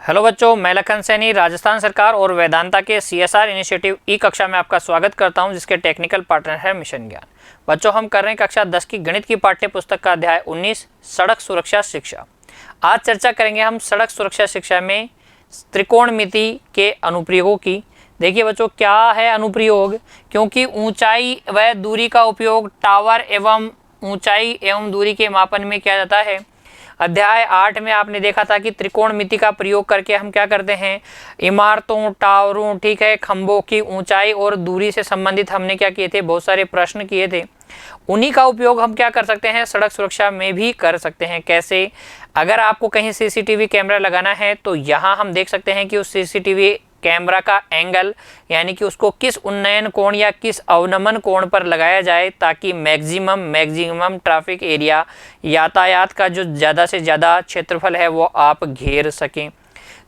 Hello बच्चों, मैं लखन सैनी राजस्थान सरकार और वेदांता के CSR इनिशिएटिव ई कक्षा में आपका स्वागत करता हूं, जिसके टेक्निकल पार्टनर है मिशन ज्ञान। बच्चों, हम कर रहे हैं कक्षा 10 की गणित की पाठ्य पुस्तक का अध्याय 19 सड़क सुरक्षा शिक्षा। आज चर्चा करेंगे हम सड़क सुरक्षा शिक्षा में त्रिकोणमिति के अनुप्रयोगों की। देखिए बच्चों, क्या है अनुप्रयोग? क्योंकि ऊंचाई व दूरी का उपयोग टावर एवं ऊंचाई एवं दूरी के मापन में किया जाता है। अध्याय 8 में आपने देखा था कि त्रिकोणमिति का प्रयोग करके हम क्या करते हैं, इमारतों, टावरों, ठीक है, खंभों की ऊंचाई और दूरी से संबंधित हमने क्या किए थे, बहुत सारे प्रश्न किए थे। उन्हीं का उपयोग हम क्या कर सकते हैं, सड़क सुरक्षा में भी कर सकते हैं। कैसे? अगर आपको कहीं CCTV कैमरा लगाना है तो यहाँ हम देख सकते हैं कि उस CCTV कैमरा का एंगल, यानी कि उसको किस उन्नयन कोण या किस अवनमन कोण पर लगाया जाए ताकि मैक्सिमम ट्रैफिक एरिया, यातायात का जो ज़्यादा से ज़्यादा क्षेत्रफल है वो आप घेर सकें।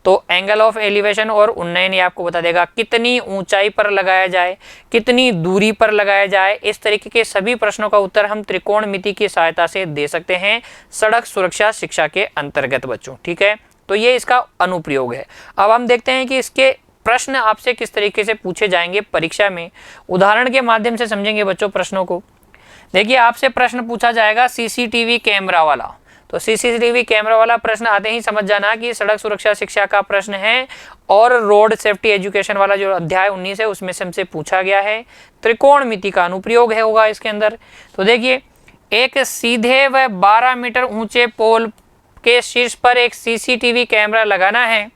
तो एंगल ऑफ एलिवेशन और उन्नयन ये आपको बता देगा कितनी ऊंचाई पर लगाया जाए, कितनी दूरी पर लगाया जाए। इस तरीके के सभी प्रश्नों का उत्तर हम त्रिकोणमिति की सहायता से दे सकते हैं सड़क सुरक्षा शिक्षा के अंतर्गत बच्चों, ठीक है। तो ये इसका अनुप्रयोग है। अब हम देखते हैं कि इसके प्रश्न आपसे किस तरीके से पूछे जाएंगे परीक्षा में। उदाहरण के माध्यम से समझेंगे बच्चों प्रश्नों को। देखिए, आपसे प्रश्न पूछा जाएगा CCTV कैमरा वाला। तो CCTV कैमरा वाला प्रश्न आते ही समझ जाना कि सड़क सुरक्षा शिक्षा का प्रश्न है और रोड सेफ्टी एजुकेशन वाला जो अध्याय 19 है उसमें से हमसे पूछा गया है। त्रिकोणमिति का अनुप्रयोग है होगा इसके अंदर। तो देखिए, एक सीधे व 12 मीटर ऊंचे पोल के शीर्ष पर एक CCTV कैमरा लगाना है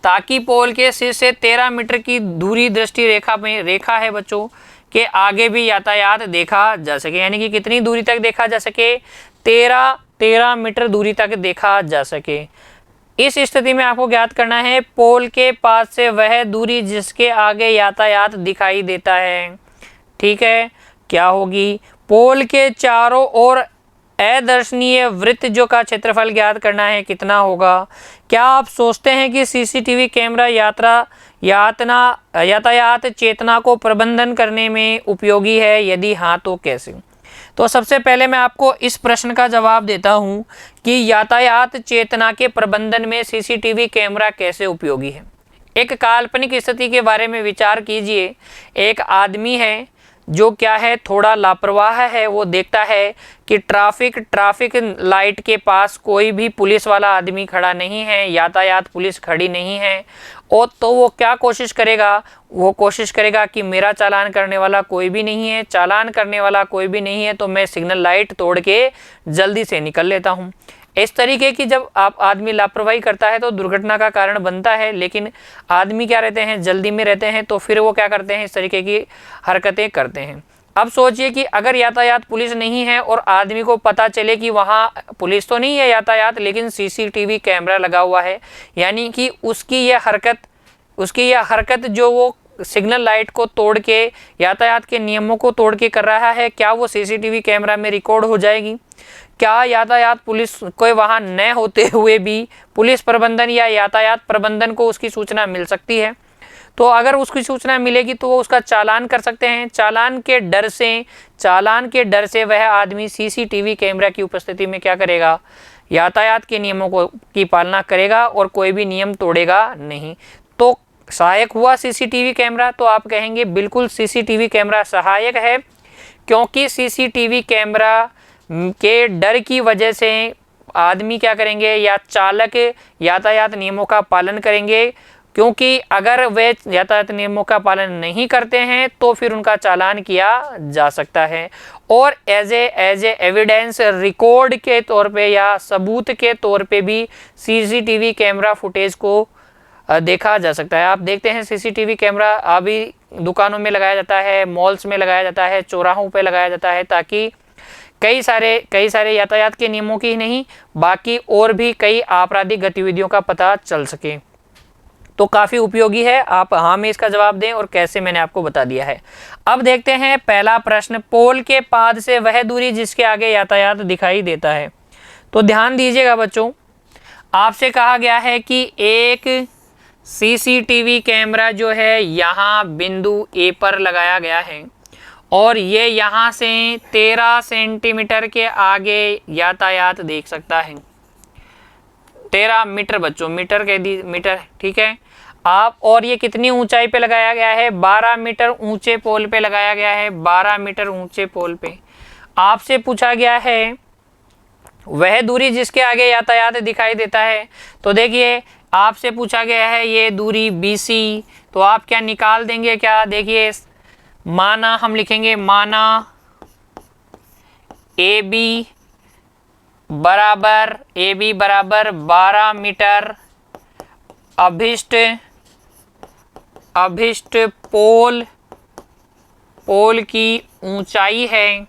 ताकि पोल के शीर्ष से 13 मीटर की दूरी दृष्टि रेखा में रेखा है बच्चों के आगे भी यातायात देखा जा सके। यानी कि कितनी दूरी तक देखा जा सके, 13 मीटर दूरी तक देखा जा सके। इस स्थिति में आपको ज्ञात करना है पोल के पास से वह दूरी जिसके आगे यातायात दिखाई देता है, ठीक है, क्या होगी। पोल के चारों ओर अदर्शनीय वृत्त जो का क्षेत्रफल ज्ञात करना है, कितना होगा। क्या आप सोचते हैं कि CCTV कैमरा यातायात चेतना को प्रबंधन करने में उपयोगी है? यदि हाँ तो कैसे? तो सबसे पहले मैं आपको इस प्रश्न का जवाब देता हूं कि यातायात चेतना के प्रबंधन में CCTV कैमरा कैसे उपयोगी है। एक काल्पनिक स्थिति के बारे में विचार कीजिए। एक आदमी है जो क्या है, थोड़ा लापरवाह है। वो देखता है कि ट्रैफिक लाइट के पास कोई भी पुलिस वाला आदमी खड़ा नहीं है, यातायात पुलिस खड़ी नहीं है। और तो वो क्या कोशिश करेगा, वो कोशिश करेगा कि मेरा चालान करने वाला कोई भी नहीं है, चालान करने वाला कोई भी नहीं है तो मैं सिग्नल लाइट तोड़ के जल्दी से निकल लेता हूँ। इस तरीके की जब आदमी लापरवाही करता है तो दुर्घटना का कारण बनता है। लेकिन आदमी क्या रहते हैं, जल्दी में रहते हैं, तो फिर वो क्या करते हैं, इस तरीके की हरकतें करते हैं। अब सोचिए कि अगर यातायात पुलिस नहीं है और आदमी को पता चले कि वहाँ पुलिस तो नहीं है यातायात, लेकिन CCTV कैमरा लगा हुआ है, यानी कि उसकी यह हरकत जो वो सिग्नल लाइट को तोड़ के, यातायात के नियमों को तोड़ के कर रहा है, क्या वो CCTV कैमरा में रिकॉर्ड हो जाएगी? क्या यातायात पुलिस कोई वहाँ न होते हुए भी पुलिस प्रबंधन या यातायात प्रबंधन को उसकी सूचना मिल सकती है? तो अगर उसकी सूचना मिलेगी तो वो उसका चालान कर सकते हैं। चालान के डर से वह आदमी CCTV कैमरा की उपस्थिति में क्या करेगा, यातायात के नियमों की पालना करेगा और कोई भी नियम तोड़ेगा नहीं। तो सहायक हुआ CCTV कैमरा। तो आप कहेंगे बिल्कुल CCTV कैमरा सहायक है, क्योंकि CCTV कैमरा के डर की वजह से आदमी क्या करेंगे, या चालक यातायात नियमों का पालन करेंगे, क्योंकि अगर वे यातायात नियमों का पालन नहीं करते हैं तो फिर उनका चालान किया जा सकता है। और एज ए एविडेंस रिकॉर्ड के तौर पे या सबूत के तौर पे भी CCTV कैमरा फुटेज को देखा जा सकता है। आप देखते हैं CCTV कैमरा अभी दुकानों में लगाया जाता है, मॉल्स में लगाया जाता है, चौराहों पे लगाया जाता है, ताकि कई सारे यातायात के नियमों की नहीं, बाकी और भी कई आपराधिक गतिविधियों का पता चल सके। तो काफ़ी उपयोगी है। आप हाँ में इसका जवाब दें, और कैसे मैंने आपको बता दिया है। अब देखते हैं पहला प्रश्न, पोल के पाद से वह दूरी जिसके आगे यातायात दिखाई देता है। तो ध्यान दीजिएगा बच्चों, आपसे कहा गया है कि एक CCTV कैमरा जो है यहाँ बिंदु A पर लगाया गया है और ये यहाँ से 13 सेंटीमीटर के आगे यातायात देख सकता है। 13 मीटर बच्चों, मीटर कह दी, मीटर, ठीक है आप। और ये कितनी ऊंचाई पे लगाया गया है? 12 मीटर ऊंचे पोल पे लगाया गया है, 12 मीटर ऊंचे पोल पे। आपसे पूछा गया है वह दूरी जिसके आगे यातायात दिखाई देता है। तो देखिए आपसे पूछा गया है ये दूरी BC, तो आप क्या निकाल देंगे क्या? देखिए माना हम लिखेंगे, माना AB बराबर 12 मीटर अभिष्ट पोल की ऊंचाई है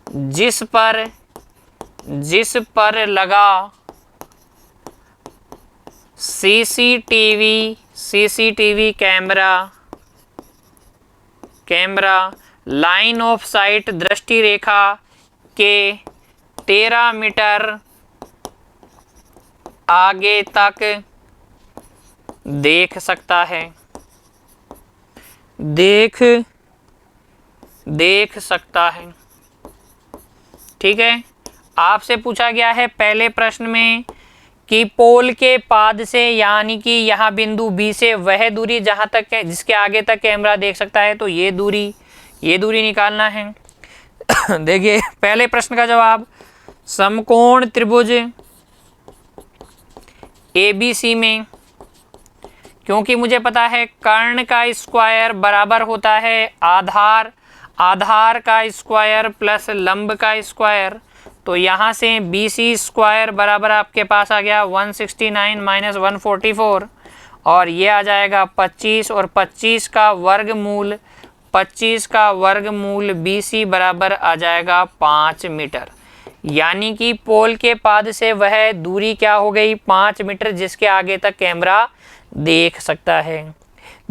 जिस पर लगा CCTV camera line of site दृष्टि रेखा के 13 मीटर आगे तक देख सकता है, देख सकता है। ठीक है, आपसे पूछा गया है पहले प्रश्न में कि पोल के पाद से यानी कि यहाँ बिंदु B से वह दूरी जहाँ तक है जिसके आगे तक कैमरा देख सकता है, तो ये दूरी निकालना है। देखिए पहले प्रश्न का जवाब, समकोण त्रिभुज ABC में, क्योंकि मुझे पता है कर्ण का स्क्वायर बराबर होता है आधार का स्क्वायर प्लस लंब का स्क्वायर, तो यहाँ से BC स्क्वायर बराबर आपके पास आ गया 169 माइनस 144 और ये आ जाएगा 25 और 25 का वर्गमूल BC बराबर आ जाएगा 5 मीटर। यानी कि पोल के पाद से वह दूरी क्या हो गई? 5 मीटर, जिसके आगे तक कैमरा देख सकता है।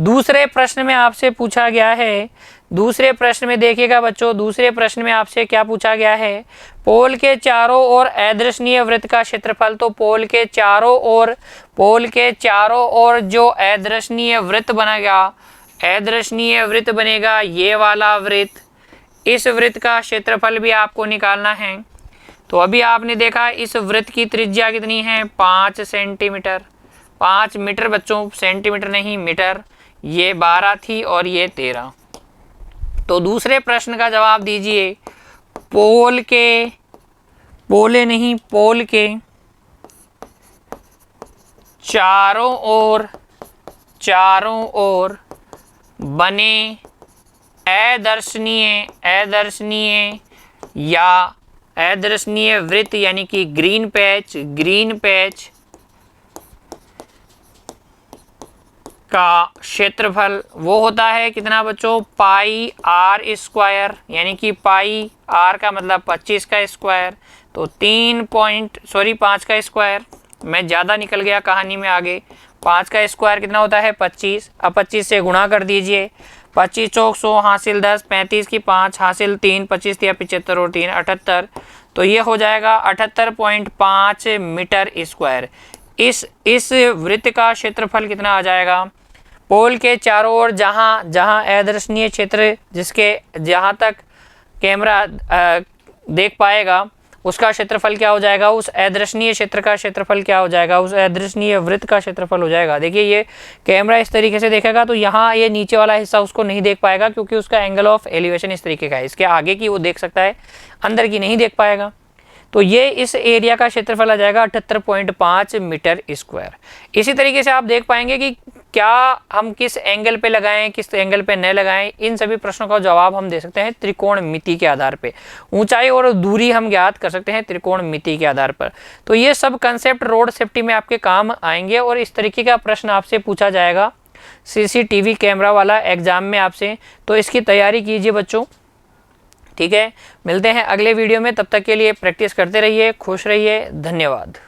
दूसरे प्रश्न में आपसे पूछा गया है, दूसरे प्रश्न में देखिएगा बच्चों, दूसरे प्रश्न में आपसे क्या पूछा गया है? पोल के चारों ओर अदृश्यनीय वृत्त का क्षेत्रफल। तो पोल के चारों ओर जो अदृश्यनीय वृत्त बनेगा, ये वाला वृत्त, इस वृत्त का क्षेत्रफल भी आपको निकालना है। तो अभी आपने देखा इस वृत्त की त्रिज्या कितनी है? 5 सेंटीमीटर, 5 मीटर बच्चों, सेंटीमीटर नहीं मीटर। ये 12 थी और ये 13। तो दूसरे प्रश्न का जवाब दीजिए, पोल के चारों ओर बने अदर्शनीय वृत्त यानी कि ग्रीन पैच का क्षेत्रफल वो होता है कितना बच्चों? पाई आर स्क्वायर, यानी कि पाई आर का मतलब 25 का स्क्वायर, तो 5 का स्क्वायर। मैं ज़्यादा निकल गया कहानी में आगे। 5 का स्क्वायर कितना होता है? 25। अब 25 से गुणा कर दीजिए, 25 चौक 100 हासिल 10, 35 की 5 हासिल 3, 25 या 75 और 3 78, तो ये हो जाएगा 78.5 मीटर स्क्वायर। इस वृत्त का क्षेत्रफल कितना आ जाएगा? पोल के चारों ओर जहाँ अदृश्यनीय क्षेत्र जहाँ तक कैमरा देख पाएगा उसका क्षेत्रफल क्या हो जाएगा? उस अदृश्यनीय क्षेत्र का क्षेत्रफल क्या हो जाएगा? उस अदृश्यनीय वृत्त का क्षेत्रफल हो जाएगा। देखिए ये कैमरा इस तरीके से देखेगा तो यहाँ ये नीचे वाला हिस्सा उसको नहीं देख पाएगा, क्योंकि उसका एंगल ऑफ एलिवेशन इस तरीके का है। इसके आगे की वो देख सकता है, अंदर की नहीं देख पाएगा। तो ये इस एरिया का क्षेत्रफल आ जाएगा 78.5 मीटर स्क्वायर। इसी तरीके से आप देख पाएंगे कि क्या हम किस एंगल पे लगाएं, किस एंगल पे न लगाएं, इन सभी प्रश्नों का जवाब हम दे सकते हैं त्रिकोणमिति के आधार पे। ऊंचाई और दूरी हम ज्ञात कर सकते हैं त्रिकोणमिति के आधार पर। तो ये सब कंसेप्ट रोड सेफ्टी में आपके काम आएंगे और इस तरीके का प्रश्न आपसे पूछा जाएगा CCTV कैमरा वाला एग्जाम में आपसे। तो इसकी तैयारी कीजिए बच्चों, ठीक है। मिलते हैं अगले वीडियो में, तब तक के लिए प्रैक्टिस करते रहिए, खुश रहिए, धन्यवाद।